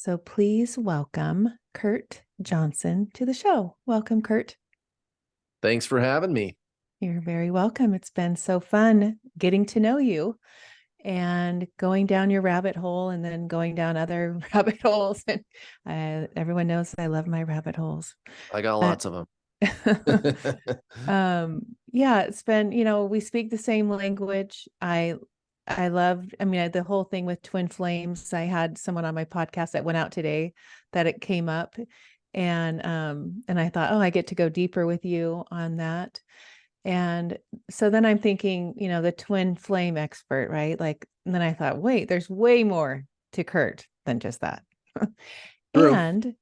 So please welcome Kurt Johnson to the show. Welcome, Kurt. Thanks for having me. You're very welcome. It's been so fun getting to know you and going down your rabbit hole and then going down other rabbit holes. And everyone knows I love my rabbit holes. I got But lots of them. yeah, it's been, we speak the same language. I love, the whole thing with twin flames. I had someone on my podcast that went out today that it came up and I thought, oh, I get to go deeper with you on that. And so then I'm thinking, the twin flame expert, right? Like, and then I thought, wait, there's way more to Kurt than just that. True. And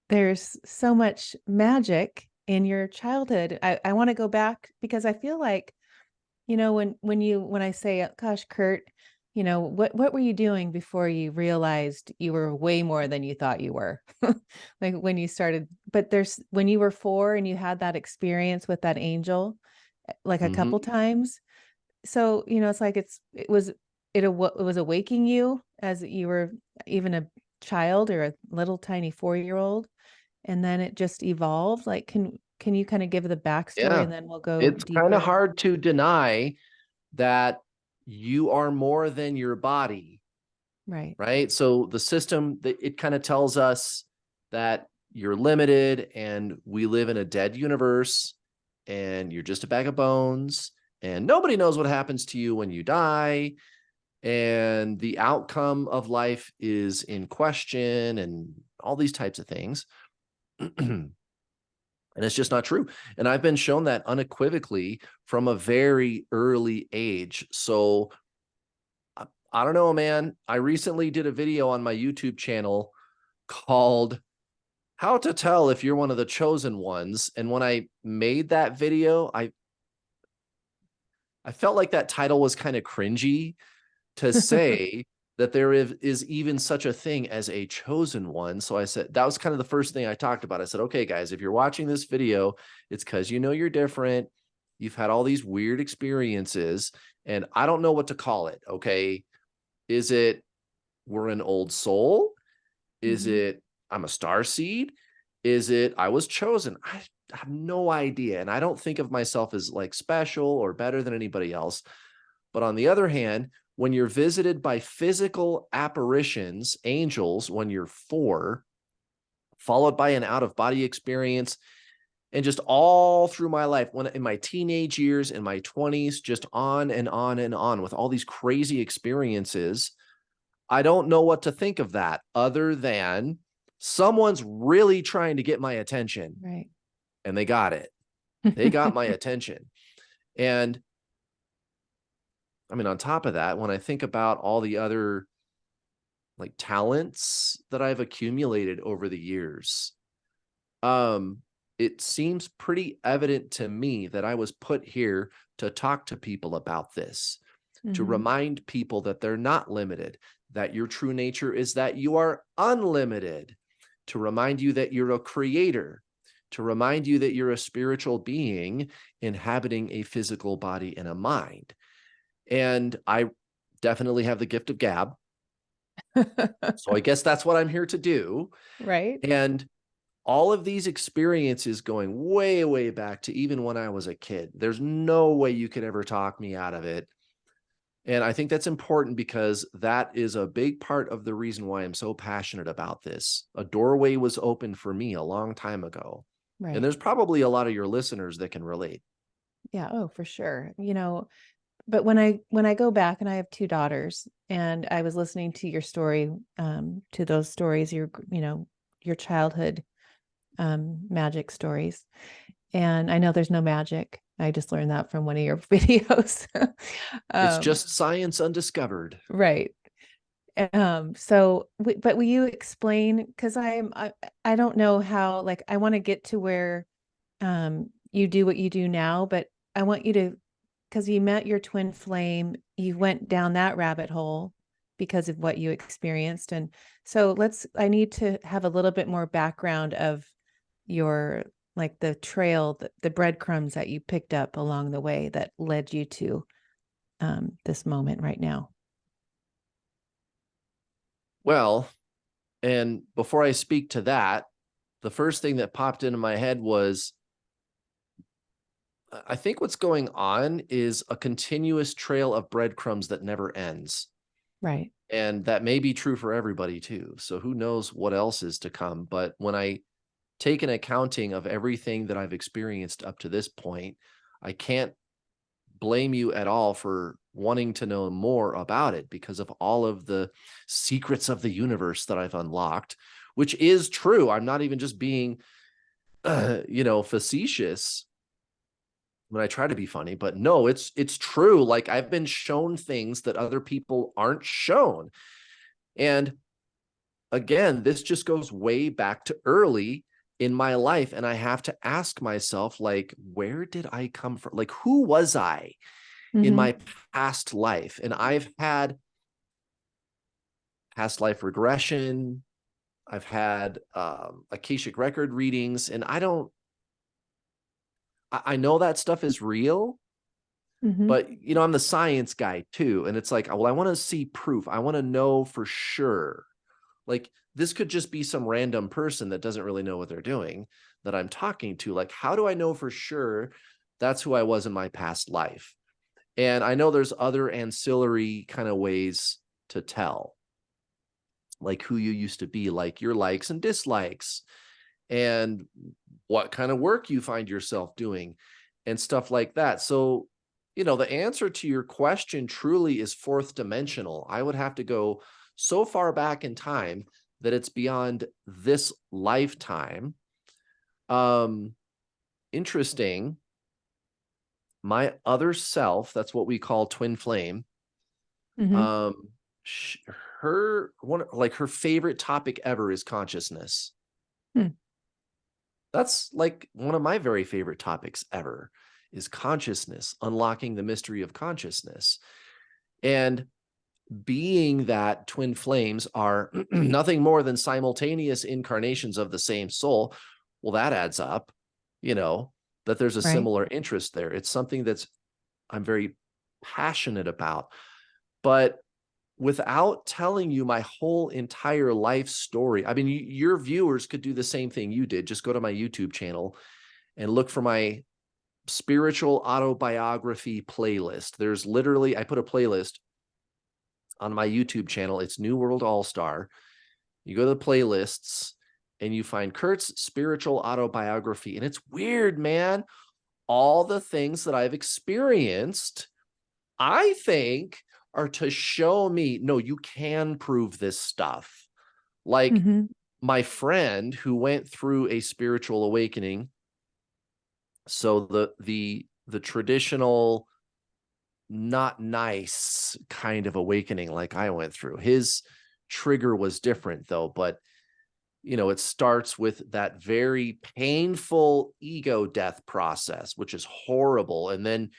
there's so much magic in your childhood. I want to go back because I feel like, when I say, gosh, Kurt, what were you doing before you realized you were way more than you thought you were? Like when you started, but when you were 4 and you had that experience with that angel, like a hmm couple times. So, it's like it was awaking you as you were even a child or a little tiny 4-year-old, and then it just evolved. Like, can you kind of give the backstory Yeah. and then we'll go It's kind of deeper? hard to deny that you are more than your body, Right. right? So the system, it kind of tells us that you're limited and we live in a dead universe and you're just a bag of bones and nobody knows what happens to you when you die. And the outcome of life is in question and all these types of things. And it's just not true. And I've been shown that unequivocally from a very early age. So I don't know, man. I recently did a video on my YouTube channel called How to Tell If You're One of the Chosen Ones. And when I made that video, I felt like that title was kind of cringy to say that there is even such a thing as a chosen one. So I said, that was kind of the first thing I talked about. I said, okay, guys, if you're watching this video, it's because you know you're different. You've had all these weird experiences, and I don't know what to call it. Okay. Is it we're an old soul? Is Mhm. it I'm a star seed? Is it I was chosen? I have no idea. And I don't think of myself as like special or better than anybody else. But on the other hand, when you're visited by physical apparitions, angels, when you're 4, followed by an out of body experience, and just all through my life, when in my teenage years, in my 20s, just on and on and on with all these crazy experiences, I don't know what to think of that other than someone's really trying to get my attention, Right. and they got it. They got my attention. And I mean, on top of that, when I think about all the other like talents that I've accumulated over the years, um, it seems pretty evident to me that I was put here to talk to people about this, to Mhm. remind people that they're not limited, that your true nature is that you are unlimited, to remind you that you're a creator, to remind you that you're a spiritual being inhabiting a physical body and a mind. And I definitely have the gift of gab. So I guess that's what I'm here to do. Right. And all of these experiences going way, way back to even when I was a kid, there's no way you could ever talk me out of it. And I think that's important because that is a big part of the reason why I'm so passionate about this. A doorway was open for me a long time ago. And Right. there's probably a lot of your listeners that can relate. Yeah. Oh, for sure. But when I go back, and I have 2 daughters, and I was listening to your story, to those stories, your childhood magic stories. And I know there's no magic. I just learned that from one of your videos. It's um, just science undiscovered. right. But will you explain? Because I don't know how, like, I want to get to where you do what you do now, but I want you to, because you met your twin flame, you went down that rabbit hole because of what you experienced. And so I need to have a little bit more background of your, like, the trail, the breadcrumbs that you picked up along the way that led you to this moment right now. Well, And before I speak to that, the first thing that popped into my head was, I think what's going on is a continuous trail of breadcrumbs that never ends. Right. And that may be true for everybody too. So who knows what else is to come. But when I take an accounting of everything that I've experienced up to this point, I can't blame you at all for wanting to know more about it because of all of the secrets of the universe that I've unlocked, which is true. I'm not even just being, facetious when I try to be funny, but no, it's true. Like, I've been shown things that other people aren't shown. And again, this just goes way back to early in my life. And I have to ask myself, like, where did I come from? Like, who was I in my past life? And I've had past life regression. I've had Akashic record readings, and I know that stuff is real, but I'm the science guy too. And it's like, well, I want to see proof. I want to know for sure. Like, this could just be some random person that doesn't really know what they're doing that I'm talking to. Like, how do I know for sure that's who I was in my past life? And I know there's other ancillary kind of ways to tell, like who you used to be, like your likes and dislikes, and what kind of work you find yourself doing and stuff like that. So, the answer to your question truly is fourth dimensional. I would have to go so far back in time that it's beyond this lifetime. Interesting. My other self, that's what we call twin flame. Um, her favorite topic ever is consciousness. That's like one of my very favorite topics ever, is consciousness, unlocking the mystery of consciousness. And being that twin flames are nothing more than simultaneous incarnations of the same soul, well, that adds up, that there's a similar interest there. It's something that's I'm very passionate about. But without telling you my whole entire life story, I mean, your viewers could do the same thing you did. Just go to my YouTube channel and look for my spiritual autobiography playlist. There's literally, I put a playlist on my YouTube channel. It's New World All-Star. You go to the playlists and you find Kurt's spiritual autobiography. And it's weird, man. All the things that I've experienced, I think, are to show me, no, you can prove this stuff. Like my friend who went through a spiritual awakening. So the traditional, not nice kind of awakening like I went through. His trigger was different though, but it starts with that very painful ego death process, which is horrible. And then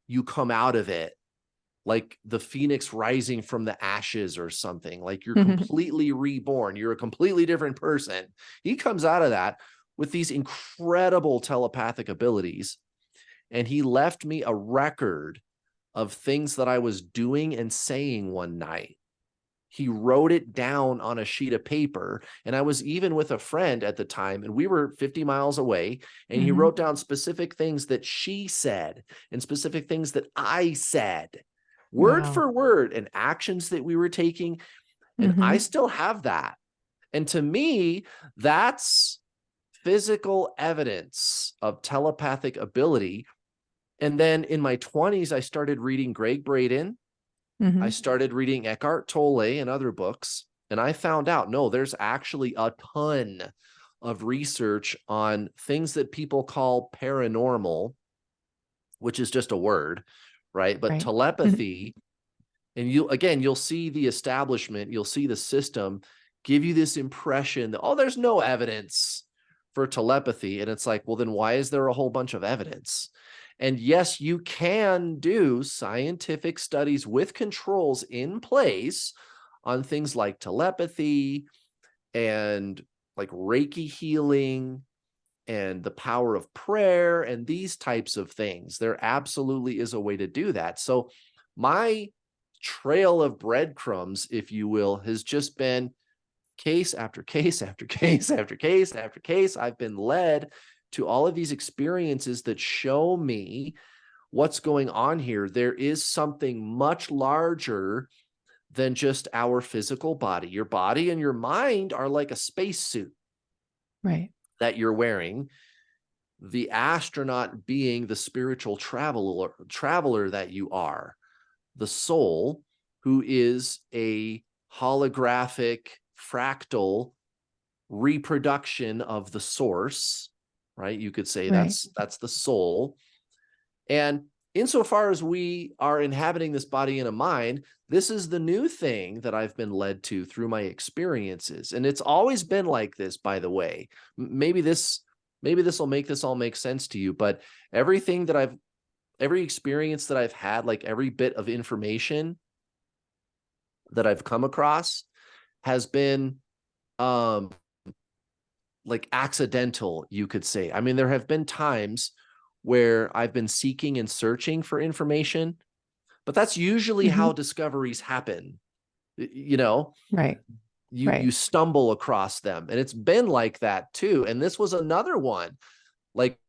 you come out of it like the phoenix rising from the ashes or something. Like you're completely reborn. You're a completely different person. He comes out of that with these incredible telepathic abilities. And he left me a record of things that I was doing and saying one night. He wrote it down on a sheet of paper. And I was even with a friend at the time, and we were 50 miles away. And he wrote down specific things that she said and specific things that I said, word for word, and actions that we were taking. And I still have that. And to me, that's physical evidence of telepathic ability. And then in my 20s, I started reading Greg Braden. I started reading Eckhart Tolle and other books, and I found out, no, there's actually a ton of research on things that people call paranormal, which is just a word, right? But telepathy, and you'll see the establishment, you'll see the system give you this impression that, oh, there's no evidence for telepathy. And it's like, well, then why is there a whole bunch of evidence? And yes, you can do scientific studies with controls in place on things like telepathy and like Reiki healing and the power of prayer and these types of things. There absolutely is a way to do that. So my trail of breadcrumbs, if you will, has just been case after case after case after case after case, I've been led to all of these experiences that show me what's going on here. There is something much larger than just our physical body. Your body and your mind are like a spacesuit Right. that you're wearing. The astronaut being the spiritual traveler that you are, the soul, who is a holographic fractal reproduction of the source, right? You could say Right. that's the soul. And insofar as we are inhabiting this body and a mind, this is the new thing that I've been led to through my experiences. And it's always been like this, by the way. Maybe this will make this all make sense to you, but every experience that I've had, like every bit of information that I've come across has been like accidental, you could say. I mean, there have been times where I've been seeking and searching for information, but that's usually how discoveries happen. You know, Right. you stumble across them, and it's been like that too. And this was another one, like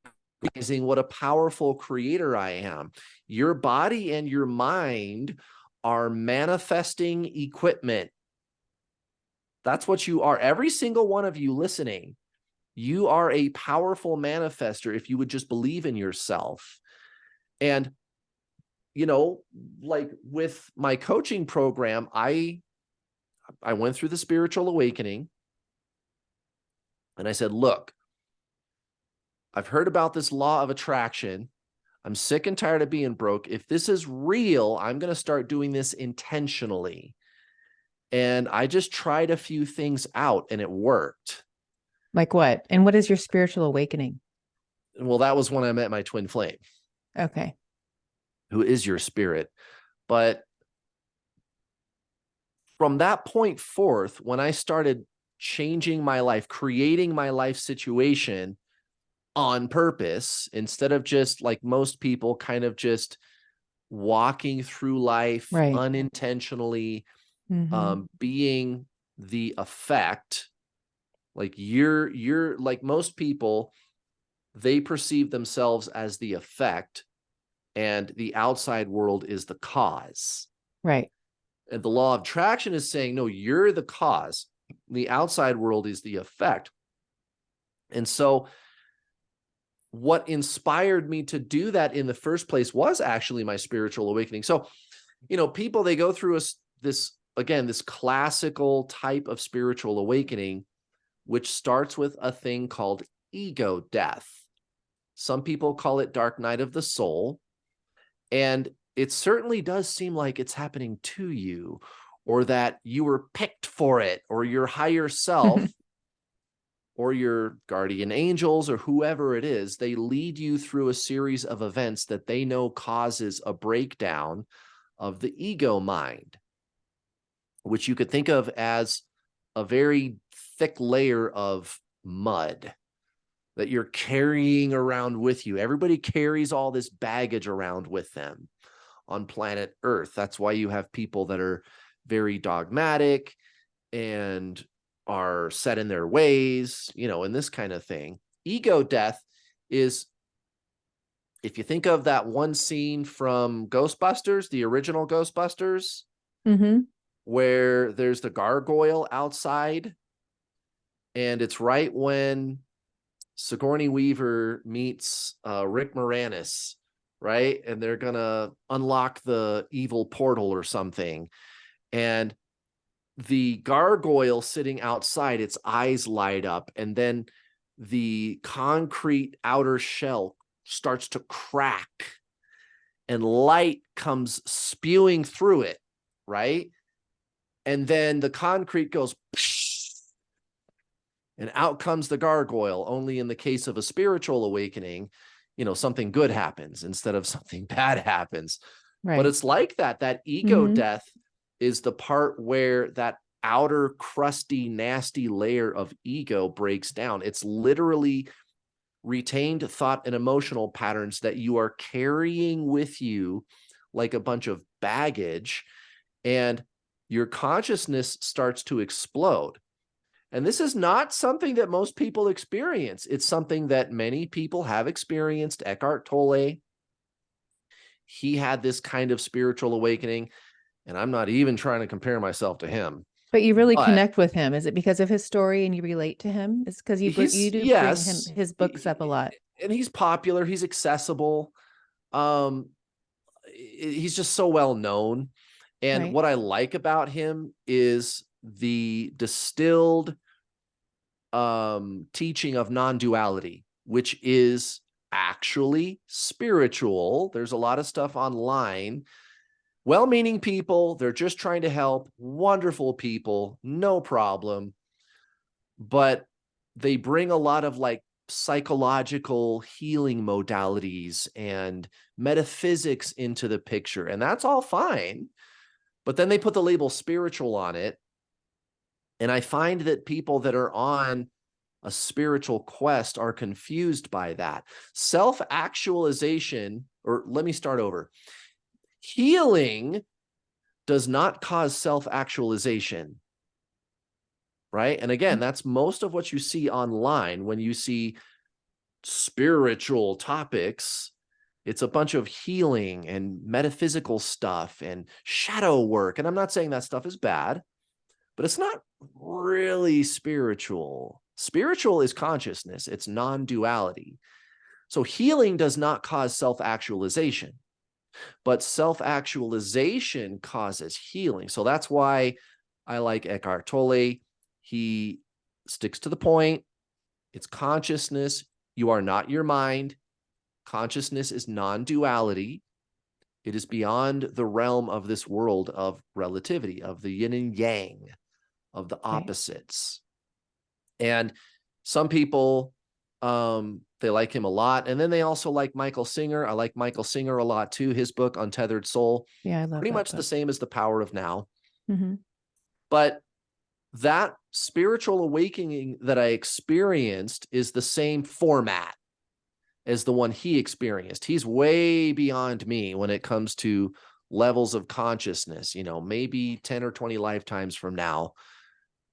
realizing what a powerful creator I am. Your body and your mind are manifesting equipment. That's what you are. Every single one of you listening, you are a powerful manifester if you would just believe in yourself. And, you know, like with my coaching program, I went through the spiritual awakening and I said, look, I've heard about this law of attraction. I'm sick and tired of being broke. If this is real, I'm going to start doing this intentionally. And I just tried a few things out and it worked. Like what? And what is your spiritual awakening? Well, that was when I met my twin flame. Okay. Who is your spirit. But from that point forth, when I started changing my life, creating my life situation on purpose, instead of just like most people kind of just walking through life unintentionally, being the effect, like you're like most people, they perceive themselves as the effect and the outside world is the cause. Right. And the law of attraction is saying, no, you're the cause. The outside world is the effect. And so what inspired me to do that in the first place was actually my spiritual awakening. So, you know, people, they go through this classical type of spiritual awakening, which starts with a thing called ego death. Some people call it dark night of the soul. And it certainly does seem like it's happening to you, or that you were picked for it, or your higher self or your guardian angels or whoever it is, they lead you through a series of events that they know causes a breakdown of the ego mind, which you could think of as a very thick layer of mud that you're carrying around with you. Everybody carries all this baggage around with them on planet Earth. That's why you have people that are very dogmatic and are set in their ways, you know, and this kind of thing. Ego death is, if you think of that one scene from Ghostbusters, the original Ghostbusters, where there's the gargoyle outside, and it's right when Sigourney Weaver meets Rick Moranis, right? And they're going to unlock the evil portal or something. And the gargoyle sitting outside, its eyes light up, and then the concrete outer shell starts to crack and light comes spewing through it, right? And then the concrete goes and out comes the gargoyle. Only in the case of a spiritual awakening, you know, something good happens instead of something bad happens. Right. But it's like that ego death is the part where that outer crusty, nasty layer of ego breaks down. It's literally retained thought and emotional patterns that you are carrying with you like a bunch of baggage, and your consciousness starts to explode. And this is not something that most people experience. It's something that many people have experienced. Eckhart Tolle, he had this kind of spiritual awakening, and I'm not even trying to compare myself to him. But you really But connect with him. Is it because of his story and you relate to him? It's because you do bring yes, his books up a lot. and he's popular, he's accessible. Um, he's just so well known. And Right. what I like about him is the distilled teaching of non-duality, which is actually spiritual. There's a lot of stuff online. Well-meaning people, they're just trying to help. Wonderful people, no problem. But they bring a lot of like psychological healing modalities and metaphysics into the picture, and that's all fine. But then they put the label spiritual on it. And I find that people that are on a spiritual quest are confused by that. Self-actualization, or let me start over. Healing does not cause self-actualization, right? And again, that's most of what you see online when you see spiritual topics. It's a bunch of healing and metaphysical stuff and shadow work. And I'm not saying that stuff is bad, but it's not really spiritual. Spiritual is consciousness. It's non-duality. So healing does not cause self-actualization, but self-actualization causes healing. So that's why I like Eckhart Tolle. He sticks to the point. It's consciousness. You are not your mind. Consciousness is non-duality. It is beyond the realm of this world of relativity, of the yin and yang, of the opposites. Right. And some people, they like him a lot. And then they also like Michael Singer. I like Michael Singer a lot too. His book, Untethered Soul. Yeah, I love pretty that much book. The same as The Power of Now. Mm-hmm. But that spiritual awakening that I experienced is the same format as the one he experienced. He's way beyond me when it comes to levels of consciousness, maybe 10 or 20 lifetimes from now,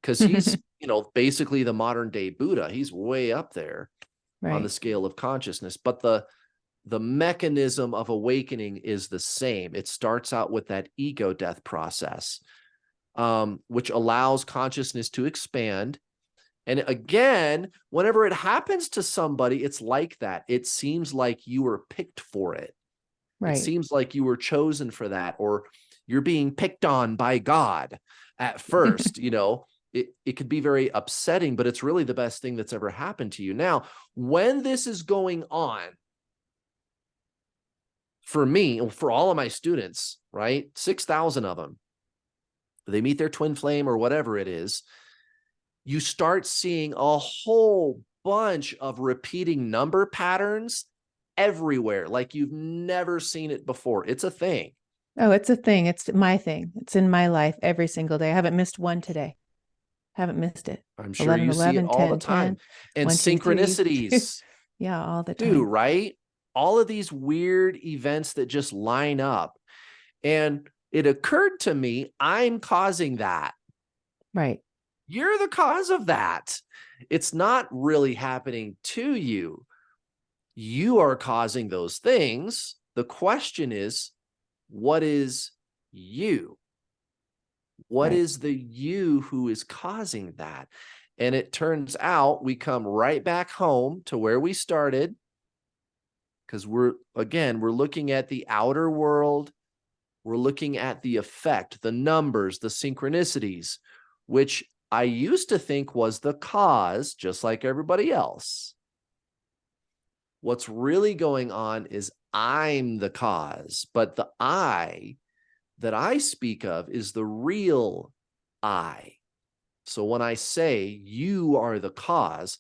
because he's, basically the modern day Buddha. He's way up there on the scale of consciousness. But the mechanism of awakening is the same. It starts out with that ego death process, which allows consciousness to expand. And again, whenever it happens to somebody, it's like that. It seems like you were picked for it. Right. It seems like you were chosen for that, or you're being picked on by God at first. It could be very upsetting, but it's really the best thing that's ever happened to you. Now, when this is going on, for me, for all of my students, right, 6,000 of them, they meet their twin flame or whatever it is, you start seeing a whole bunch of repeating number patterns everywhere, like you've never seen it before. It's a thing. Oh, it's a thing. It's my thing. It's in my life every single day. I haven't missed one today. Haven't missed it. I'm sure 11, you 11, see it all 10, the time. 10, and 1, synchronicities. 2, yeah, all the time. Dude, right? All of these weird events that just line up. And it occurred to me, I'm causing that. Right. You're the cause of that. It's not really happening to you. You are causing those things. The question is, what is you? What is the you who is causing that? And it turns out we come right back home to where we started, because we're looking at the outer world. We're looking at the effect, the numbers, the synchronicities, which I used to think was the cause, just like everybody else. What's really going on is I'm the cause, but the I that I speak of is the real I. So when I say you are the cause,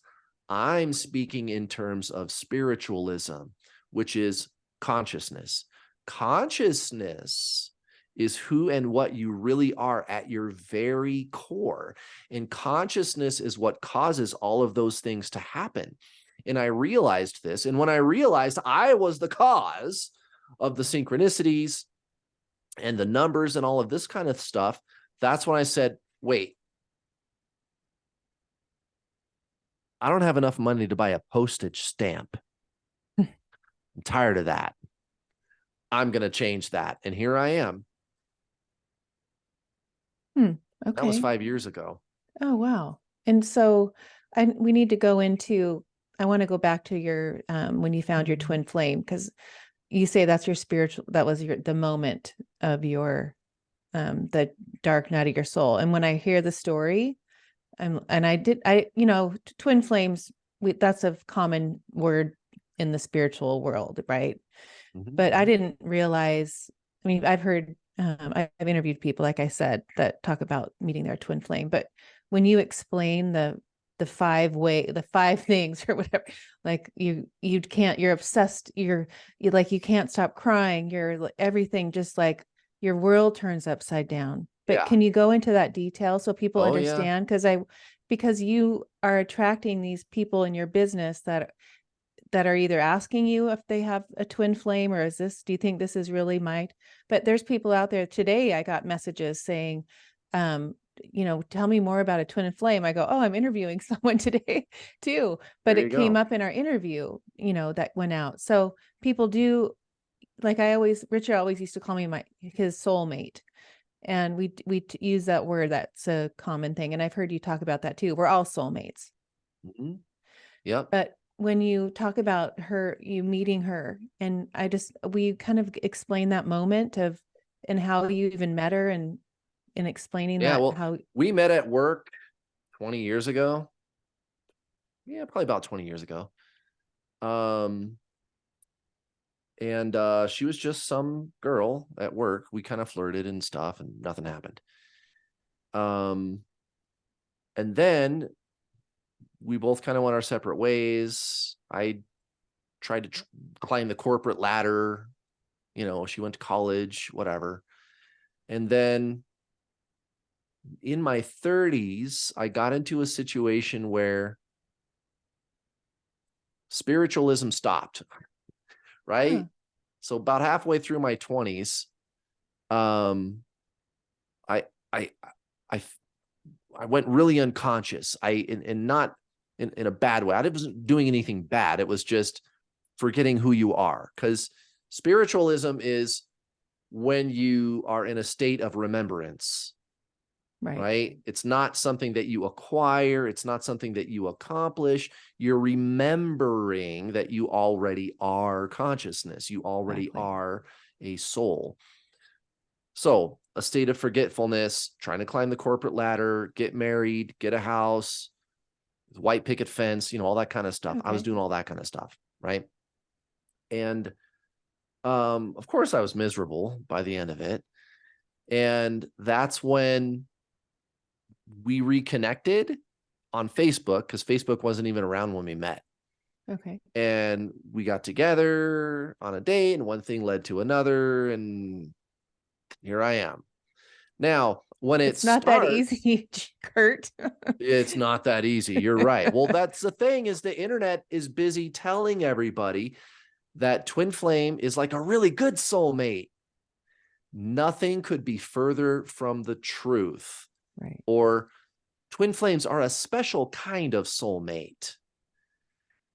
I'm speaking in terms of spiritualism, which is consciousness. Consciousness is who and what you really are at your very core. And consciousness is what causes all of those things to happen. And I realized this. And when I realized I was the cause of the synchronicities and the numbers and all of this kind of stuff, that's when I said, wait, I don't have enough money to buy a postage stamp. I'm tired of that. I'm going to change that. And here I am. That was Okay. 5 years ago. Oh, wow. And so we need to go into, I want to go back to your, when you found your twin flame, because you say that's your spiritual, that was the moment of your, the dark night of your soul. And when I hear the story, and twin flames, that's a common word in the spiritual world, right? But I didn't realize, I mean, I've interviewed people, like I said, that talk about meeting their twin flame. But when you explain the five things or whatever, like you can't, you're obsessed, you like, you can't stop crying, everything just like your world turns upside down. But Yeah. can you go into that detail so people Oh, yeah. understand? Because you are attracting these people in your business that are either asking you if they have a twin flame, or do you think this is really but there's people out there today. I got messages saying, tell me more about a twin flame. I go, oh, I'm interviewing someone today too. But There you it came go. up in our interview, that went out. So people do, like Richard always used to call me his soulmate. And we use that word. That's a common thing. And I've heard you talk about that too. We're all soulmates. Yep. But when you talk about you meeting her, and we kind of explain that moment and how you even met her, and explaining Yeah. that Well, how. we met at work 20 years ago. Yeah, probably about 20 years ago. And she was just some girl at work. We kind of flirted and stuff, and nothing happened. And then we both kind of went our separate ways. I tried to climb the corporate ladder. She went to college, whatever. And then in my 30s, I got into a situation where spiritualism stopped, right? Huh. So about halfway through my 20s, um, I, I, I, I went really unconscious. And not in a bad way. I wasn't doing anything bad. It was just forgetting who you are. Because spiritualism is when you are in a state of remembrance, right? It's not something that you acquire. It's not something that you accomplish. You're remembering that you already are consciousness. You already Exactly. are a soul. So a state of forgetfulness, trying to climb the corporate ladder, get married, get a house, white picket fence, all that kind of stuff. I was Okay. doing all that kind of stuff, right? And of course I was miserable by the end of it. And that's when we reconnected on Facebook, because Facebook wasn't even around when we met. Okay. And we got together on a date, and one thing led to another, and here I am. Now, when It's not that easy, Kurt. it's not that easy. You're right. Well, that's the thing, is the internet is busy telling everybody that twin flame is like a really good soulmate. Nothing could be further from the truth. Right. Or twin flames are a special kind of soulmate.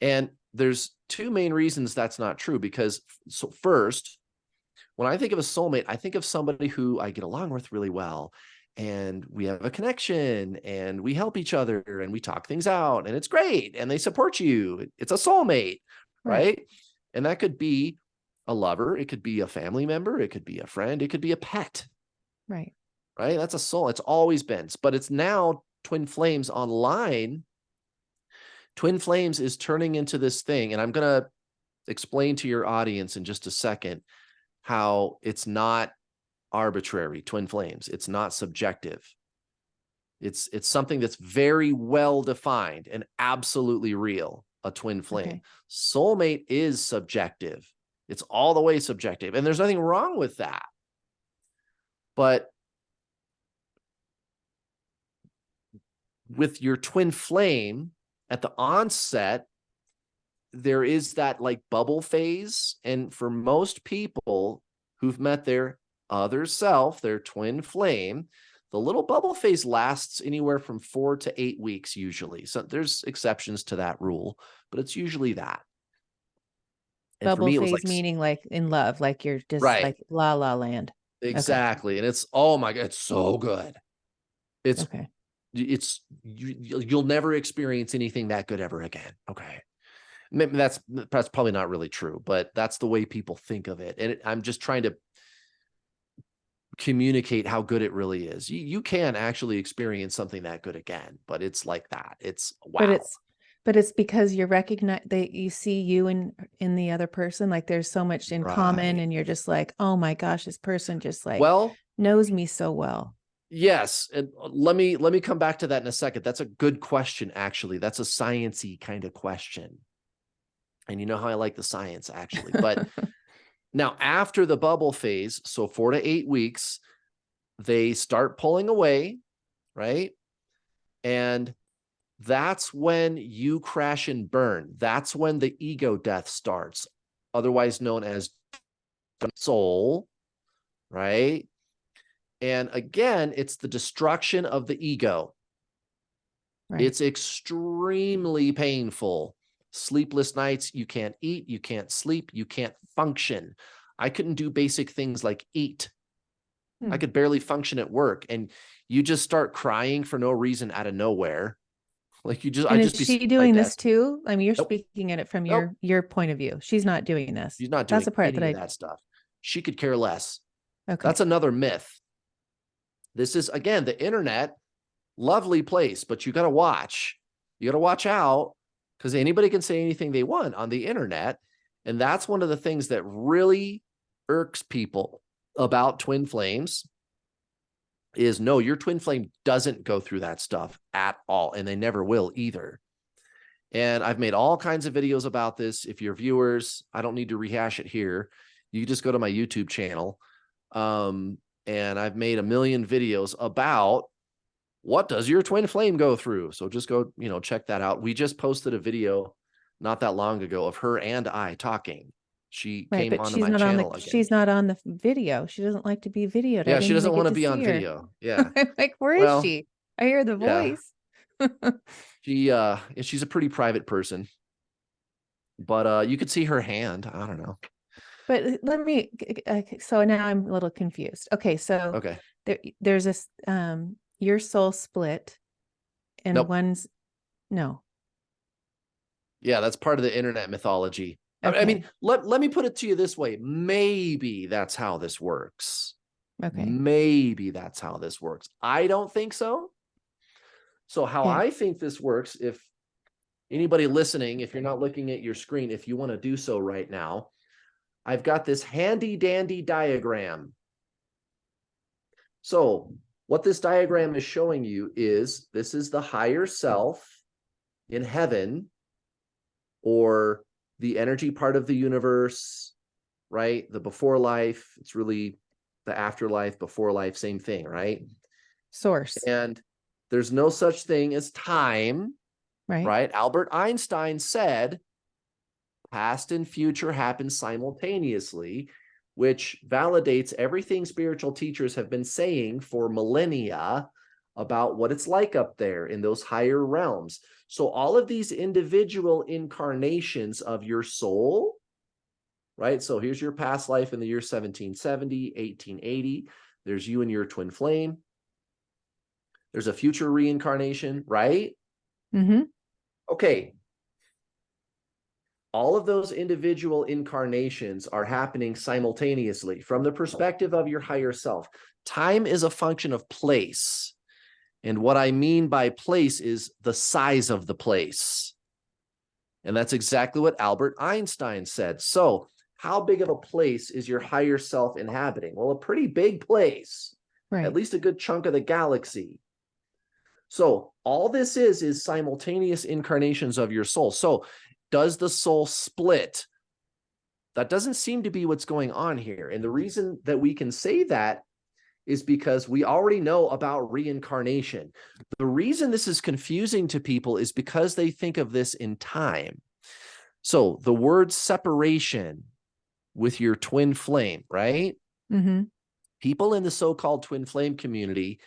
And there's two main reasons that's not true. Because first, when I think of a soulmate, I think of somebody who I get along with really well, and we have a connection, and we help each other, and we talk things out, and it's great, and they support you. It's a soulmate, right? And that could be a lover, it could be a family member, it could be a friend, it could be a pet. Right. That's a soul. It's always been, but it's now twin flames online. Twin flames is turning into this thing, and I'm going to explain to your audience in just a second how it's not arbitrary. Twin flames, it's not subjective. It's something that's very well defined and absolutely real. A twin flame. Okay. Soulmate is subjective. It's all the way subjective, and there's nothing wrong with that. But with your twin flame, at the onset, there is that like bubble phase. And for most people who've met their other self, their twin flame, The little bubble phase lasts anywhere from 4 to 8 weeks usually. So there's exceptions to that rule, but it's usually that. And for Bubble me, it was phase like, meaning like in love, like you're just right, like la la land. Okay. exactly. And it's, oh my God, it's so good. It's, Okay. you'll never experience anything that good ever again. Okay. Maybe that's probably not really true, but that's the way people think of it. And I'm just trying to communicate how good it really is. You can actually experience something that good again, but it's like that. It's But wow. it's because you recognize that you see you in the other person, like there's so much in common, Right. and you're just like, oh my gosh, this person just like Well, knows me so well. yes, and let me come back to that in a second. That's a good question, actually. That's a sciencey kind of question. And you know how I like the science, actually. But now after the bubble phase, so 4 to 8 weeks, they start pulling away, right? And that's when you crash and burn. That's when the ego death starts, otherwise known as soul, right? And again, it's the destruction of the ego. Right. It's extremely painful. Sleepless nights, you can't eat, you can't sleep, you can't function. I couldn't do basic things like eat. I could barely function at work. And you just start crying for no reason out of nowhere. Like And I'd is just be she sitting at my doing this desk. too? I mean, you're Nope, speaking at it from nope. your point of view. She's not doing this. She's not That's doing the part that any of that stuff. She could care less. That's okay. another myth. This is, again, the internet, lovely place, but you got to watch. You got to watch out, because anybody can say anything they want on the internet. And that's one of the things that really irks people about twin flames is, no, your twin flame doesn't go through that stuff at all. And they never will either. And I've made all kinds of videos about this. If you're viewers, I don't need to rehash it here. You just go to my YouTube channel. And I've made a million videos about what does your twin flame go through. So just go, check that out. We just posted a video not that long ago of her and I talking. She Right, came but onto my channel again. she's not on the video. She doesn't like to be videoed. I Yeah, she didn't even doesn't want get to to be on see her. video. Yeah. I'm like, where is Well, she? I hear the yeah. voice. She's a pretty private person. But you could see her hand. I don't know. But let me, so now I'm a little confused. Okay, so Okay. there's this, your soul split, and Nope. one's, no. Yeah, that's part of the internet mythology. I mean, Okay. let me put it to you this way. Maybe that's how this works. Okay. Maybe that's how this works. I don't think so. So how Okay. I think this works, if anybody listening, if you're not looking at your screen, if you want to do so right now, I've got this handy dandy diagram. So what this diagram is showing you is this is the higher self in heaven, or the energy part of the universe, right? The before life, it's really the afterlife, before life, same thing, right? Source. And there's no such thing as time, right? Albert Einstein said past and future happen simultaneously, which validates everything spiritual teachers have been saying for millennia about what it's like up there in those higher realms. So all of these individual incarnations of your soul, right? So here's your past life in the year 1770, 1880. There's you and your twin flame. There's a future reincarnation, right? Mm-hmm. Okay. All of those individual incarnations are happening simultaneously from the perspective of your higher self. Time is a function of place. And what I mean by place is the size of the place. And that's exactly what Albert Einstein said. So how big of a place is your higher self inhabiting? Well, a pretty big place, at least a good chunk of the galaxy. So all this is simultaneous incarnations of your soul. So does the soul split? That doesn't seem to be what's going on here. And the reason that we can say that is because we already know about reincarnation. The reason this is confusing to people is because they think of this in time. So the word separation with your twin flame, right? Mm-hmm. People in the so-called twin flame community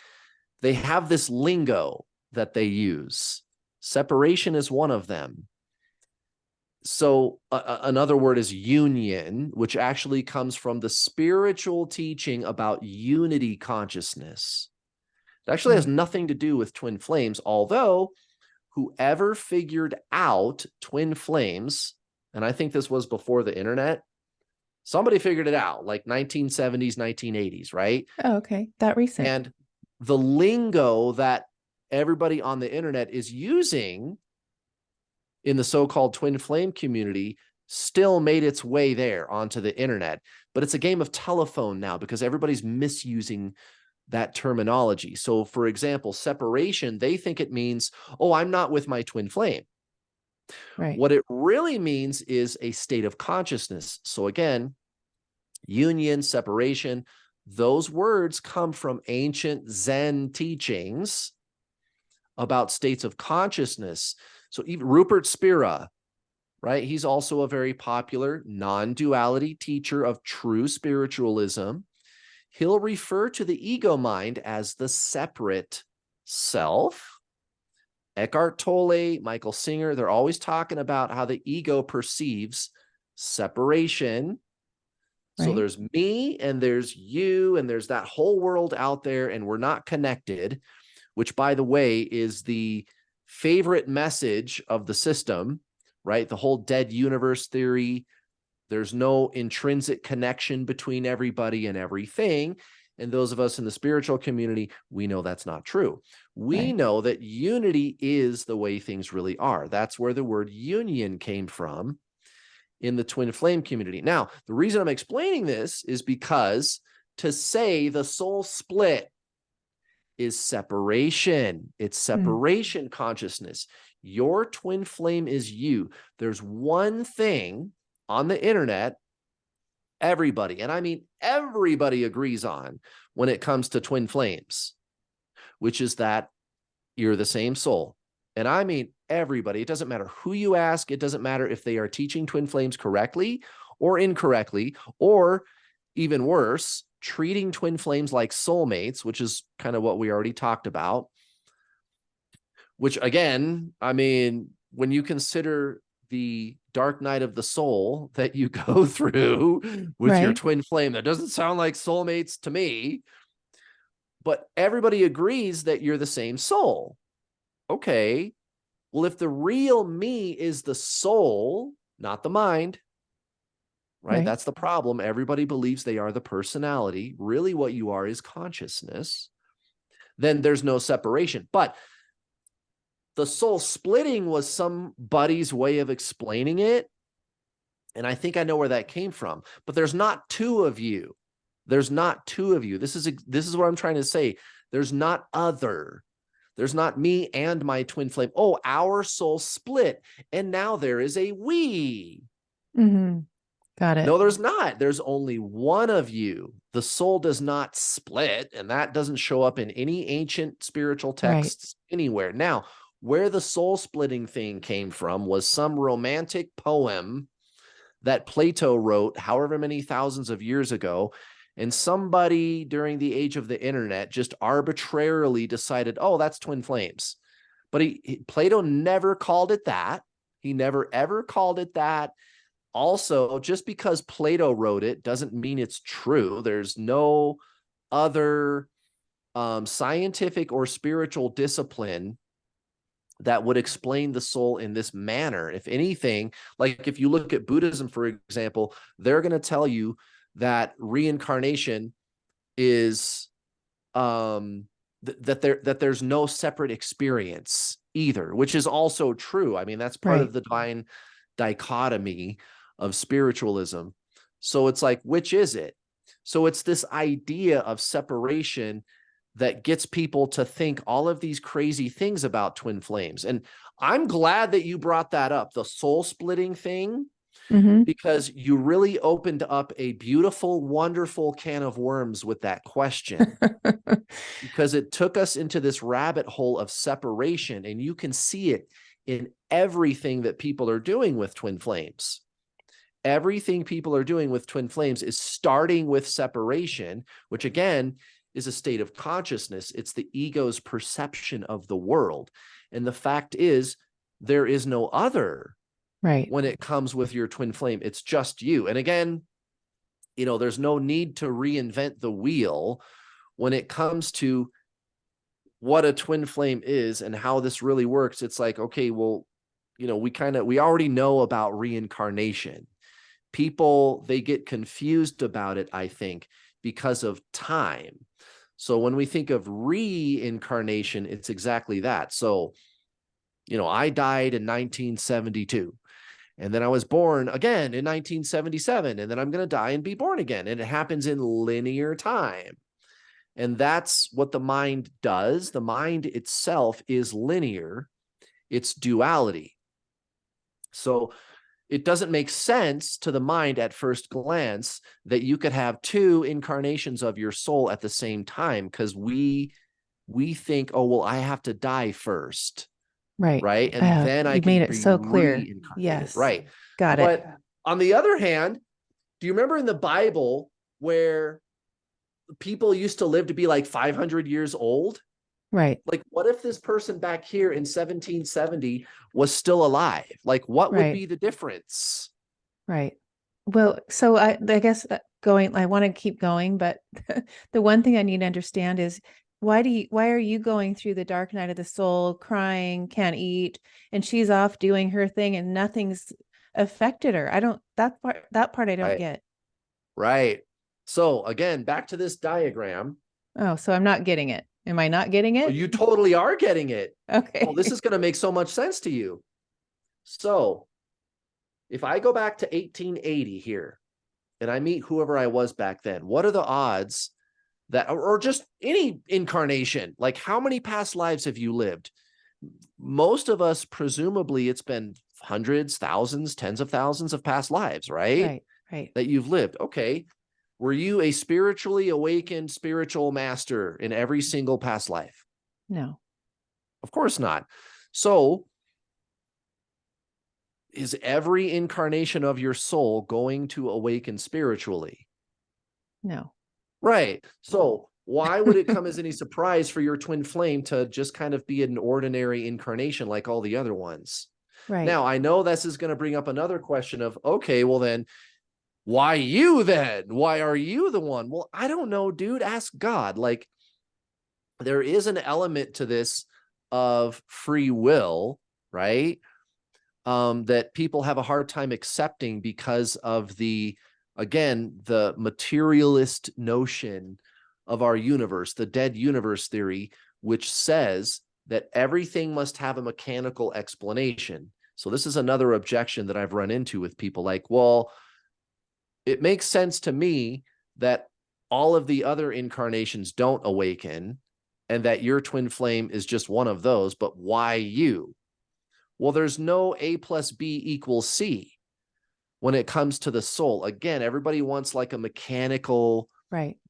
they have this lingo that they use. Separation is one of them. So another word is union, which actually comes from the spiritual teaching about unity consciousness. It actually has nothing to do with twin flames, although whoever figured out twin flames, and I think this was before the internet, somebody figured it out, like 1970s, 1980s, right? Oh, okay. That recent. And the lingo that everybody on the internet is using in the so-called twin flame community still made its way there onto the internet. But it's a game of telephone now because everybody's misusing that terminology. So for example, separation, they think it means, oh, I'm not with my twin flame. Right. What it really means is a state of consciousness. So again, union, separation, those words come from ancient Zen teachings about states of consciousness. So even Rupert Spira, right? He's also a very popular non-duality teacher of true spiritualism. He'll refer to the ego mind as the separate self. Eckhart Tolle, Michael Singer, they're always talking about how the ego perceives separation. So there's me and there's you and there's that whole world out there and we're not connected, which by the way is the favorite message of the system, right? The whole dead universe theory. There's no intrinsic connection between everybody and everything. And those of us in the spiritual community, we know that's not true. We know that unity is the way things really are. That's where the word union came from in the twin flame community. Now, the reason I'm explaining this is because to say the soul split is separation. It's separation consciousness. Your twin flame is you. There's one thing on the internet everybody, and I mean everybody, agrees on when it comes to twin flames, which is that you're the same soul. And I mean everybody. It doesn't matter who you ask. It doesn't matter if they are teaching twin flames correctly or incorrectly, or even worse, treating twin flames like soulmates, which is kind of what we already talked about. Which again, I mean, when you consider the dark night of the soul that you go through with your twin flame, that doesn't sound like soulmates to me, but everybody agrees that you're the same soul. Okay, well, if the real me is the soul, not the mind, right? That's the problem. Everybody believes they are the personality. Really what you are is consciousness. Then there's no separation. But the soul splitting was somebody's way of explaining it. And I think I know where that came from. But there's not two of you. There's not two of you. This is what I'm trying to say. There's not other. There's not me and my twin flame. Oh, our soul split. And now there is a we. Got it. No, there's not. There's only one of you. The soul does not split. And that doesn't show up in any ancient spiritual texts anywhere. Now, where the soul splitting thing came from was some romantic poem that Plato wrote however many thousands of years ago. And somebody during the age of the internet just arbitrarily decided, oh, that's twin flames. But Plato never called it that. He never, ever called it that. Also, just because Plato wrote it doesn't mean it's true. There's no other scientific or spiritual discipline that would explain the soul in this manner. If anything, like if you look at Buddhism, for example, they're going to tell you that reincarnation is that there's no separate experience either, which is also true. I mean, that's part of the divine dichotomy of spiritualism. So it's like, which is it? So it's this idea of separation that gets people to think all of these crazy things about twin flames. And I'm glad that you brought that up, the soul splitting thing, because you really opened up a beautiful, wonderful can of worms with that question, because it took us into this rabbit hole of separation. And you can see it in everything that people are doing with twin flames. Everything people are doing with twin flames is starting with separation, which again is a state of consciousness. It's the ego's perception of the world. And the fact is, there is no other Right. when it comes with your twin flame. It's just you. And again, there's no need to reinvent the wheel when it comes to what a twin flame is and how this really works. It's like, okay, well, we already know about reincarnation. People, they get confused about it, I think, because of time. So when we think of reincarnation, it's exactly that. So, I died in 1972. And then I was born again in 1977. And then I'm going to die and be born again. And it happens in linear time. And that's what the mind does. The mind itself is linear. It's duality. So it doesn't make sense to the mind at first glance that you could have two incarnations of your soul at the same time, because we think, oh, well, I have to die first. Right. Right. And then I you can made it be so clear. reincarnated. Yes. Right. Got it. But on the other hand, do you remember in the Bible where people used to live to be like 500 years old? Right. Like, what if this person back here in 1770 was still alive? Like, what would be the difference? Right. Well, so I guess I want to keep going, but the one thing I need to understand is why are you going through the dark night of the soul, crying, can't eat, and she's off doing her thing and nothing's affected her? That part I don't get. Right. So again, back to this diagram. Oh, so I'm not getting it. Am I not getting it? You totally are getting it. Okay. Well, this is going to make so much sense to you. So if I go back to 1880 here and I meet whoever I was back then, what are the odds that, or just any incarnation, like how many past lives have you lived? Most of us, presumably, it's been hundreds, thousands, tens of thousands of past lives, right? Right. That you've lived. Okay. Were you a spiritually awakened spiritual master in every single past life? No. Of course not. So is every incarnation of your soul going to awaken spiritually? No. Right. So why would it come as any surprise for your twin flame to just kind of be an ordinary incarnation like all the other ones? Right. Now, I know this is going to bring up another question of, okay, well then, why you then? Why are you the one? Well, I don't know, dude. Ask God. Like, there is an element to this of free will, right? That people have a hard time accepting because of the materialist notion of our universe, the dead universe theory, which says that everything must have a mechanical explanation. So this is another objection that I've run into with people like, well, it makes sense to me that all of the other incarnations don't awaken and that your twin flame is just one of those, but why you? Well, there's no A plus B equals C when it comes to the soul. Again, everybody wants like a mechanical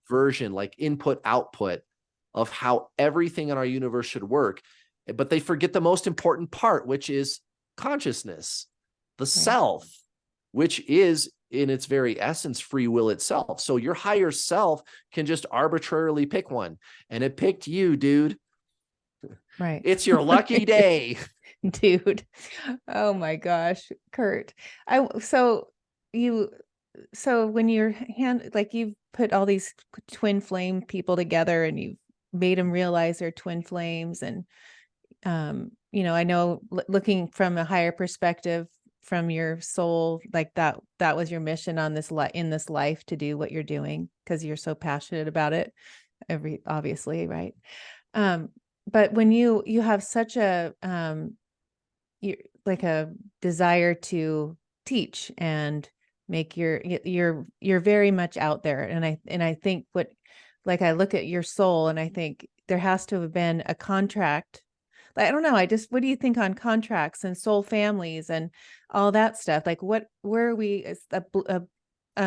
version, like input output of how everything in our universe should work. But they forget the most important part, which is consciousness, the self, which is in its very essence, free will itself. So your higher self can just arbitrarily pick one, and it picked you, dude. Right. It's your lucky day. Dude. Oh my gosh, Kurt. So when you've put all these twin flame people together and you've made them realize they're twin flames, and I know looking from a higher perspective from your soul, like that was your mission on this in this life, to do what you're doing because you're so passionate about it, obviously, right? But when you have such a like a desire to teach and make you're very much out there, and I think I look at your soul and I think there has to have been a contract. I don't know. What do you think on contracts and soul families and all that stuff? Like where are we? Is a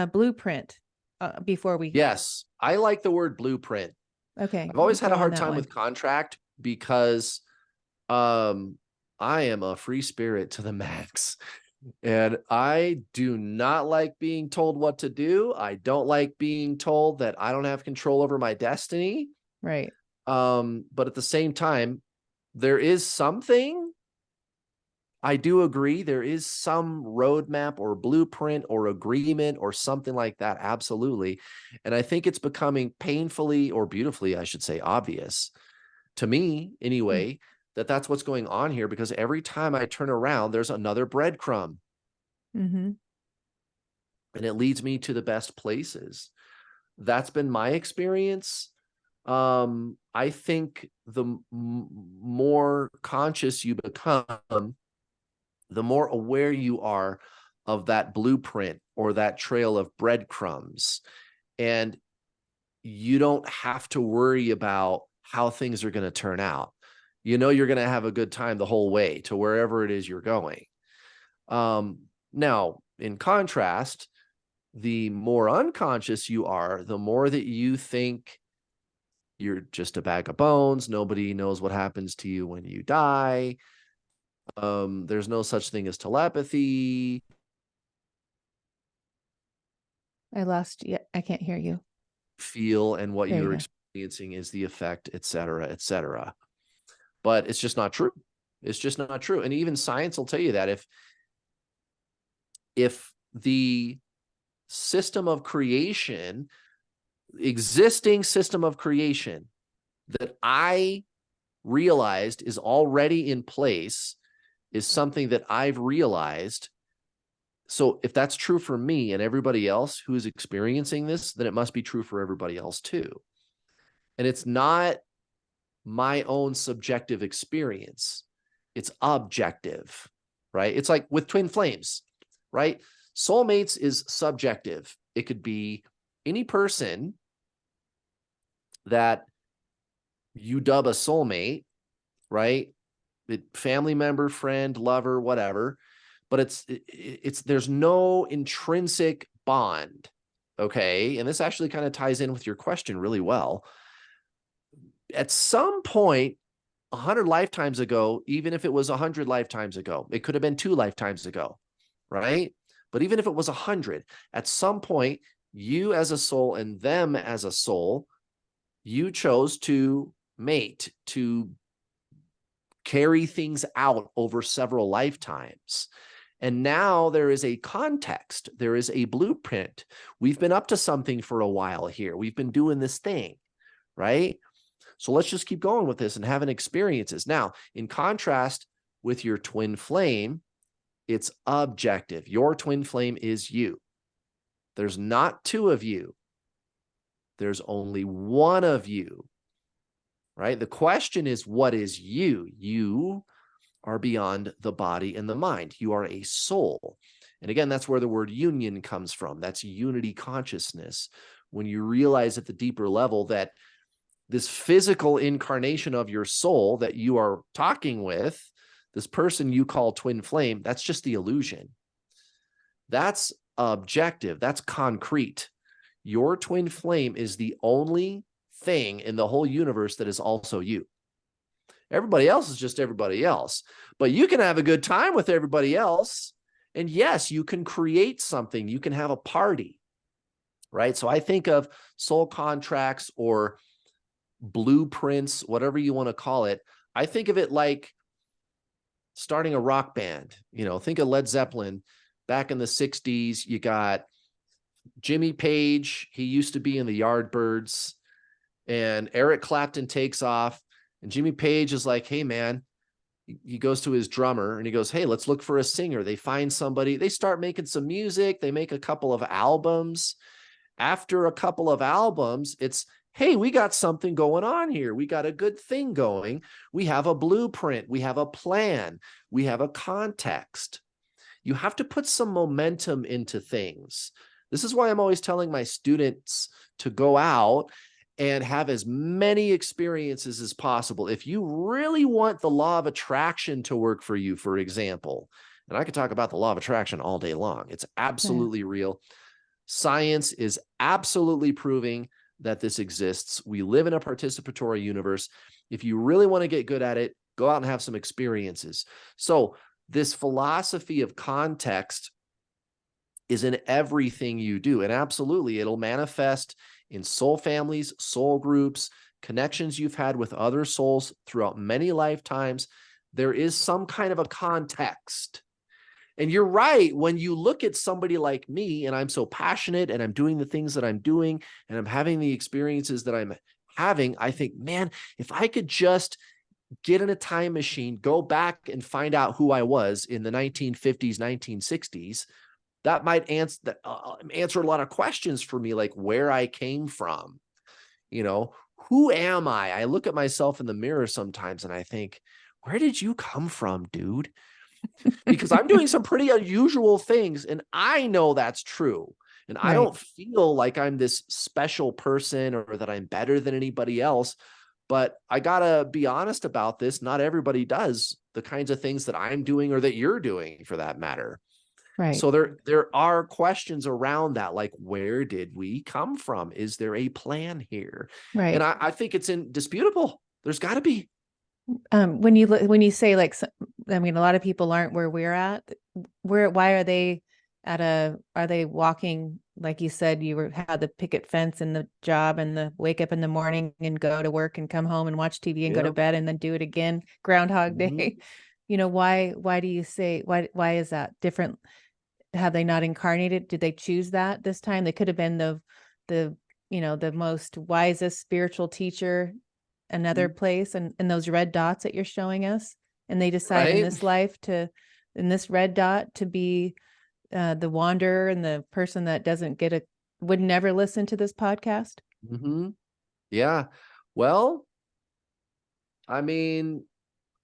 blueprint before we? Yes. I like the word blueprint. Okay. I've always had a hard time with contract because I am a free spirit to the max. And I do not like being told what to do. I don't like being told that I don't have control over my destiny. Right. But at the same time, there is something. I do agree. There is some roadmap or blueprint or agreement or something like that. Absolutely. And I think it's becoming painfully or beautifully, I should say, obvious to me anyway, that that's what's going on here, because every time I turn around, there's another breadcrumb Mm-hmm. and it leads me to the best places. That's been my experience. I think the more conscious you become, the more aware you are of that blueprint or that trail of breadcrumbs. And you don't have to worry about how things are going to turn out. You know, you're going to have a good time the whole way to wherever it is you're going. Now, in contrast, the more unconscious you are, the more that you think you're just a bag of bones. Nobody knows what happens to you when you die. There's no such thing as telepathy. I lost you. I can't hear you. Feel and what There you you're go. experiencing is the effect, et cetera, et cetera. But it's just not true. It's just not true. And even science will tell you that if the system of creation, existing system of creation that I realized is already in place is something that I've realized. So if that's true for me and everybody else who is experiencing this, then it must be true for everybody else too. And it's not my own subjective experience. It's objective, right? It's like with twin flames, right? Soulmates is subjective. It could be any person that you dub a soulmate, right? Family member, friend, lover, whatever. But it's there's no intrinsic bond. Okay. And this actually kind of ties in with your question really well. At some point, 100 lifetimes ago, even if it was 100 lifetimes ago, it could have been 2 lifetimes ago, right? But even if it was 100, at some point, you as a soul and them as a soul, you chose to mate, to carry things out over several lifetimes. And now there is a context, there is a blueprint. We've been up to something for a while here. We've been doing this thing, right? So let's just keep going with this and having experiences. Now, in contrast with your twin flame, it's objective. Your twin flame is you. There's not 2 of you. There's only 1 of you, right? The question is, what is you? You are beyond the body and the mind. You are a soul. And again, that's where the word union comes from. That's unity consciousness. When you realize at the deeper level that this physical incarnation of your soul that you are talking with, this person you call twin flame, that's just the illusion. That's objective. That's concrete. Your twin flame is the only thing in the whole universe that is also you. Everybody else is just everybody else. But you can have a good time with everybody else. And yes, you can create something. You can have a party, right? So I think of soul contracts or blueprints, whatever you want to call it. I think of it like starting a rock band. You know, think of Led Zeppelin back in the 60s. You got Jimmy Page. He used to be in the Yardbirds, and Eric Clapton takes off. And Jimmy Page is like, hey, man, he goes to his drummer and he goes, hey, let's look for a singer. They find somebody. They start making some music. They make a couple of albums. After a couple of albums, it's, hey, we got something going on here. We got a good thing going. We have a blueprint. We have a plan. We have a context. You have to put some momentum into things. This is why I'm always telling my students to go out and have as many experiences as possible. If you really want the law of attraction to work for you, for example, and I could talk about the law of attraction all day long. It's absolutely real. Science is absolutely proving that this exists. We live in a participatory universe. If you really want to get good at it, go out and have some experiences. So this philosophy of context is in everything you do. And absolutely, it'll manifest in soul families, soul groups, connections you've had with other souls throughout many lifetimes. There is some kind of a context. And you're right. When you look at somebody like me, and I'm so passionate and I'm doing the things that I'm doing and I'm having the experiences that I'm having, I think, man, if I could just get in a time machine, go back and find out who I was in the 1950s, 1960s, that might answer a lot of questions for me, like where I came from. Who am I? I look at myself in the mirror sometimes and I think, where did you come from, dude? Because I'm doing some pretty unusual things and I know that's true. And I don't feel like I'm this special person or that I'm better than anybody else, but I gotta be honest about this. Not everybody does the kinds of things that I'm doing or that you're doing, for that matter. Right. So there are questions around that, like, where did we come from? Is there a plan here? Right. And I think it's indisputable. There's got to be. When you say, like, I mean, a lot of people aren't where we're at. Why are they are they walking, like you said, had the picket fence and the job and the wake up in the morning and go to work and come home and watch TV and go to bed and then do it again, Groundhog Day. Why do you say, why is that different? Have they not incarnated? Did they choose that this time? They could have been the most wisest spiritual teacher another place, and those red dots that you're showing us, and they decide in this life in this red dot to be the wanderer and the person that would never listen to this podcast. Yeah. Well, I mean,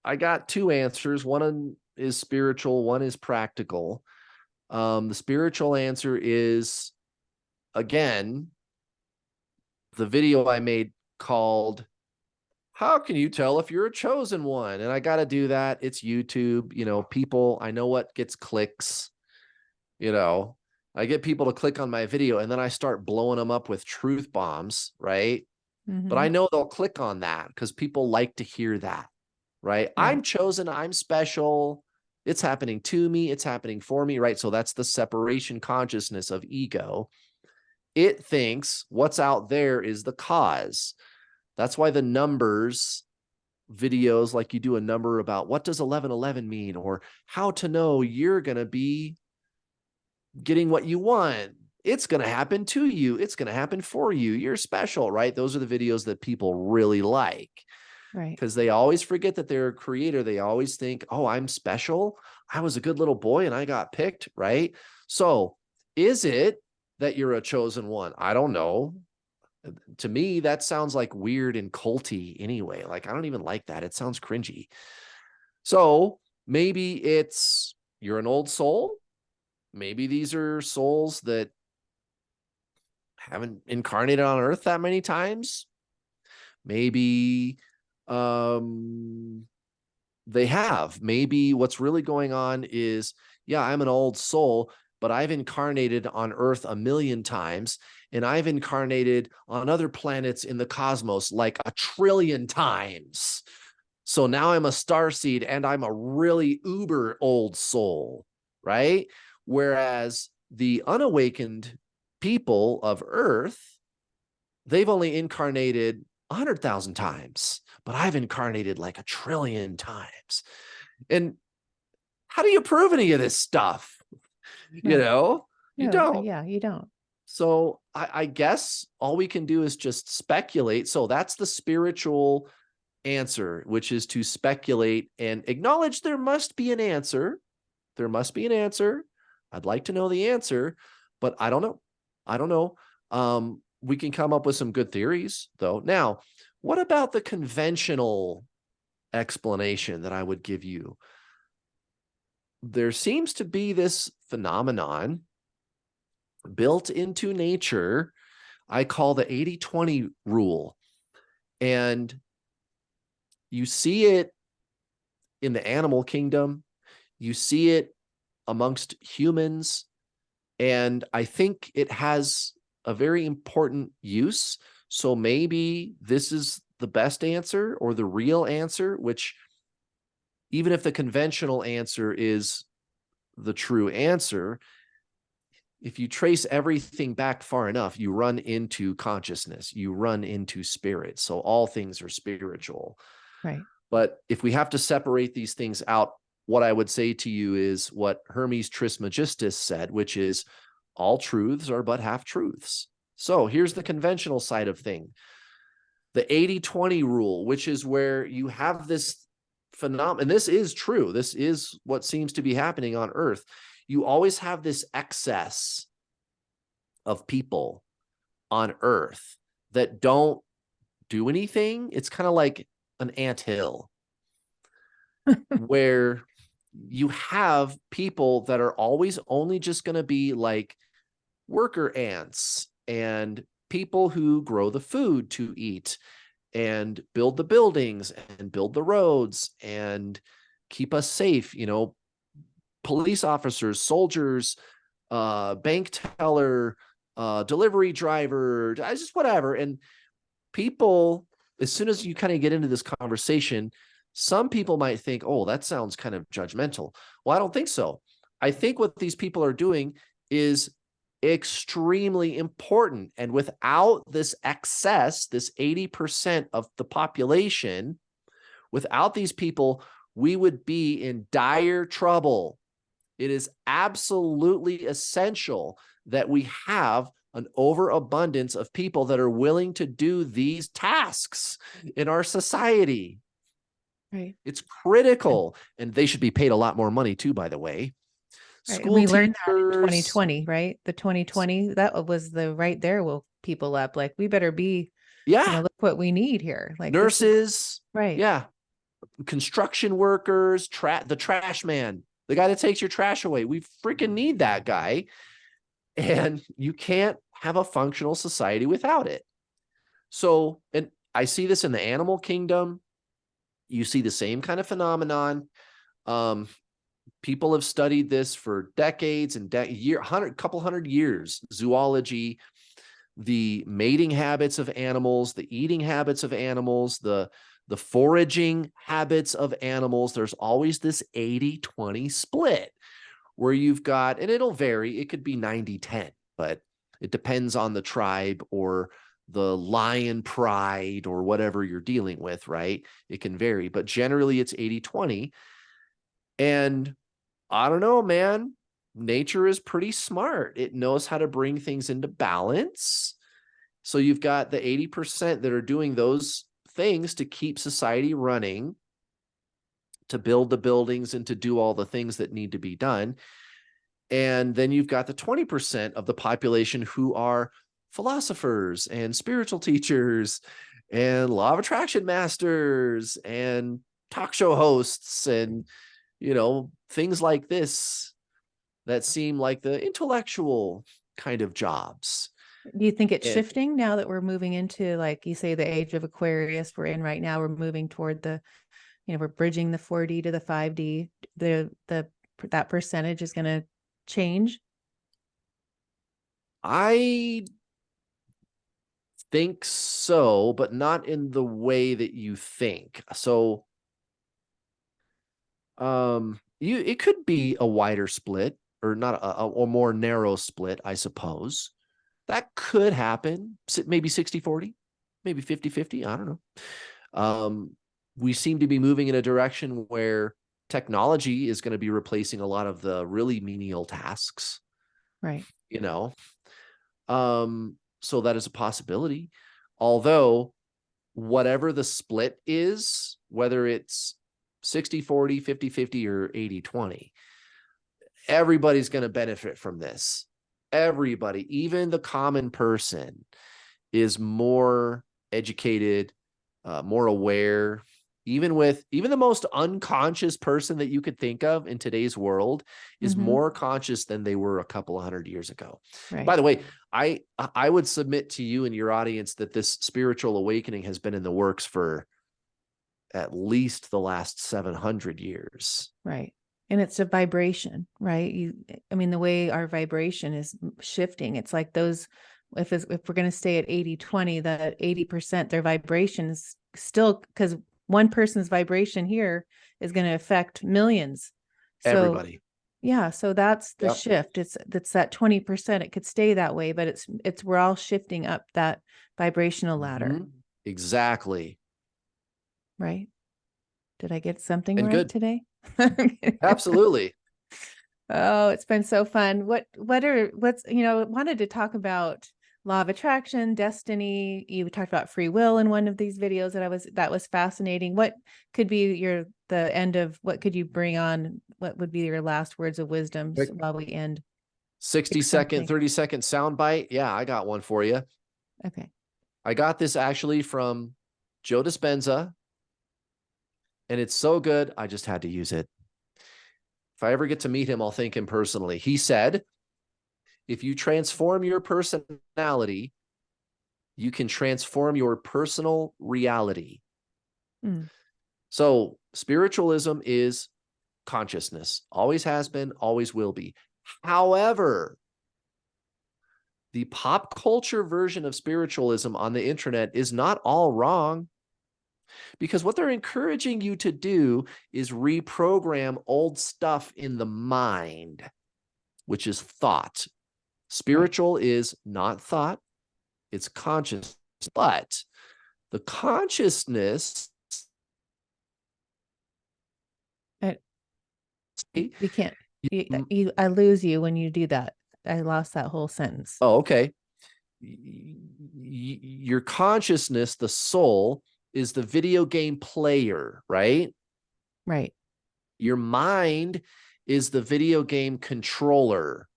I got two answers. One is spiritual, one is practical. The spiritual answer is, again, the video I made called "How Can You Tell If You're a Chosen One?" And I got to do that. It's YouTube. People, I know what gets clicks. I get people to click on my video and then I start blowing them up with truth bombs, right? But I know they'll click on that because people like to hear that, right? I'm chosen, I'm special. It's happening to me, it's happening for me, right? So that's the separation consciousness of ego. It thinks what's out there is the cause. That's why the numbers videos, like you do a number about what does 1111 mean, or how to know you're going to be getting what you want. It's going to happen to you. It's going to happen for you. You're special, right? Those are the videos that people really like. Right. Because they always forget that they're a creator. They always think, oh, I'm special. I was a good little boy and I got picked, right? So is it that you're a chosen one? I don't know. To me, that sounds like weird and culty anyway. Like, I don't even like that. It sounds cringy. So maybe it's you're an old soul. Maybe these are souls that haven't incarnated on Earth that many times. Maybe they have. Maybe what's really going on is, yeah, I'm an old soul, but I've incarnated on Earth 1,000,000 times, and I've incarnated on other planets in the cosmos like 1,000,000,000,000 times. So now I'm a starseed and I'm a really uber old soul, right? Whereas the unawakened people of Earth, they've only incarnated 100,000 times, but I've incarnated like 1,000,000,000,000 times. And how do you prove any of this stuff? You don't. Yeah, you don't. So I guess all we can do is just speculate. So that's the spiritual answer, which is to speculate and acknowledge there must be an answer. There must be an answer. I'd like to know the answer, but I don't know. I don't know. We can come up with some good theories, though. Now, what about the conventional explanation that I would give you? There seems to be this phenomenon built into nature I call the 80-20 rule. And you see it in the animal kingdom. You see it amongst humans. And I think it has a very important use. So maybe this is the best answer or the real answer, which even if the conventional answer is the true answer, if you trace everything back far enough, you run into consciousness, you run into spirit. So all things are spiritual. Right. But if we have to separate these things out, what I would say to you is what Hermes Trismegistus said, which is all truths are but half truths. So here's the conventional side of thing. The 80-20 rule, which is where you have this phenomenon, and this is true. This is what seems to be happening on Earth. You always have this excess of people on Earth that don't do anything. It's kind of like an anthill where you have people that are always only just going to be like worker ants and people who grow the food to eat and build the buildings and build the roads and keep us safe, police officers, soldiers, bank teller, delivery driver, just whatever. And people, as soon as you kind of get into this conversation, some people might think, oh, that sounds kind of judgmental. Well, I don't think so. I think what these people are doing is extremely important. And without this excess, this 80% of the population, without these people, we would be in dire trouble. It is absolutely essential that we have an overabundance of people that are willing to do these tasks in our society. Right. It's critical. And they should be paid a lot more money too, by the way. Right. School We learned that in teachers, 2020, right? The 2020, that was the right there woke people up. Like, we better be, yeah, look what we need here. Like nurses, right. yeah, construction workers, the trash man, the guy that takes your trash away. We freaking need that guy. And you can't have a functional society without it. So, and I see this in the animal kingdom. You see the same kind of phenomenon. People have studied this for decades and couple hundred years. Zoology, the mating habits of animals, the eating habits of animals, the foraging habits of animals. There's always this 80-20 split where you've got, and it'll vary. It could be 90-10, but it depends on the tribe or the lion pride or whatever you're dealing with, right? It can vary, but generally it's 80-20. And I don't know, man, nature is pretty smart. It knows how to bring things into balance. So you've got the 80% that are doing those things to keep society running, to build the buildings and to do all the things that need to be done. And then you've got the 20% of the population who are philosophers and spiritual teachers and law of attraction masters and talk show hosts and, things like this that seem like the intellectual kind of jobs. Do you think it's shifting now that we're moving into, like you say, the age of Aquarius we're in right now? We're moving toward we're bridging the 4D to the 5D. That percentage is going to change? I think so, but not in the way that you think. So it could be a wider split, or not a more narrow split, I suppose. That could happen. Maybe 60-40, maybe 50-50. I don't know. We seem to be moving in a direction where technology is going to be replacing a lot of the really menial tasks. Right. So that is a possibility. Although whatever the split is, whether it's 60-40, 50-50, or 80-20, everybody's going to benefit from this. Everybody, even the common person, is more educated, more aware. Even the most unconscious person that you could think of in today's world is more conscious than they were a couple of hundred years ago. Right. By the way, I would submit to you and your audience that this spiritual awakening has been in the works for at least the last 700 years. Right. And it's a vibration, right? The way our vibration is shifting, it's like those, if we're going to stay at 80-20, that 80%, their vibration is still, because one person's vibration here is going to affect millions. So Everybody. yeah, so that's the Yep. shift. That's that 20%. It could stay that way, but we're all shifting up that vibrational ladder, Mhm. Exactly. right? Did I get something And right good. today? Absolutely. Oh, it's been so fun. Wanted to talk about law of attraction, destiny. You talked about free will in one of these videos that was fascinating. What could be the end of what could you bring on? What would be your last words of wisdom Quick. while we end? 60-second, 30-second sound bite. Yeah, I got one for you. Okay. I got this actually from Joe Dispenza, and it's so good, I just had to use it. If I ever get to meet him, I'll thank him personally. He said, if you transform your personality, you can transform your personal reality. Mm. So spiritualism is consciousness, always has been, always will be. However, the pop culture version of spiritualism on the internet is not all wrong, because what they're encouraging you to do is reprogram old stuff in the mind, which is thought. Spiritual is not thought, it's conscious. But the consciousness, We can't. I lose you when you do that. I lost that whole sentence. oh, okay. Your consciousness, the soul, is the video game player, right? Right. Your mind is the video game controller.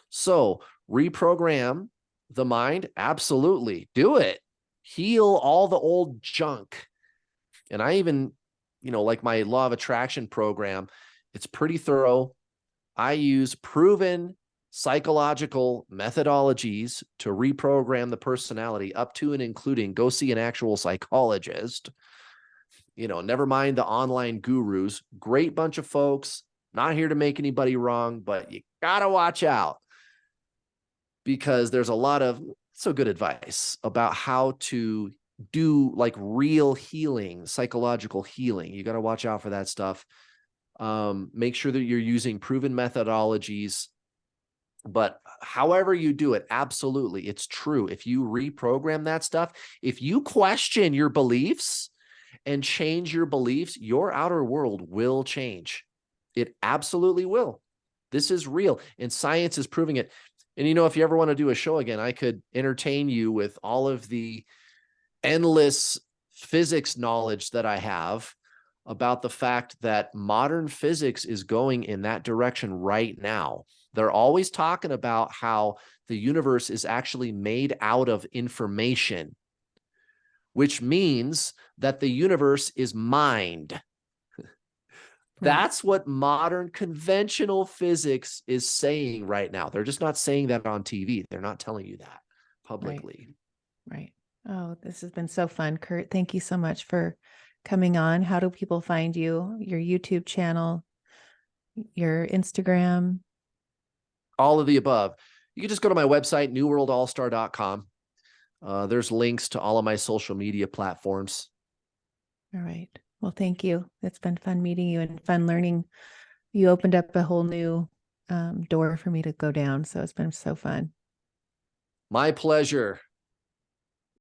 So reprogram the mind. Absolutely. Do it. Heal all the old junk. And I even, like my law of attraction program, it's pretty thorough. I use proven psychological methodologies to reprogram the personality, up to and including go see an actual psychologist. Never mind the online gurus. Great bunch of folks. Not here to make anybody wrong, but you gotta watch out, because there's a lot of so good advice about how to do like real healing, psychological healing. You got to watch out for that stuff. Make sure that you're using proven methodologies. But however you do it, absolutely, it's true. If you reprogram that stuff, if you question your beliefs and change your beliefs, your outer world will change. It absolutely will. This is real, and science is proving it. And if you ever want to do a show again, I could entertain you with all of the endless physics knowledge that I have about the fact that modern physics is going in that direction right now. They're always talking about how the universe is actually made out of information, which means that the universe is mind. That's what modern conventional physics is saying right now. They're just not saying that on TV. They're not telling you that publicly. Right. Oh, this has been so fun, Kurt. Thank you so much for coming on. How do people find you? Your YouTube channel, your Instagram? All of the above. You can just go to my website, newworldallstar.com. There's links to all of my social media platforms. All right. Well, thank you. It's been fun meeting you and fun learning. You opened up a whole new door for me to go down. So it's been so fun. My pleasure.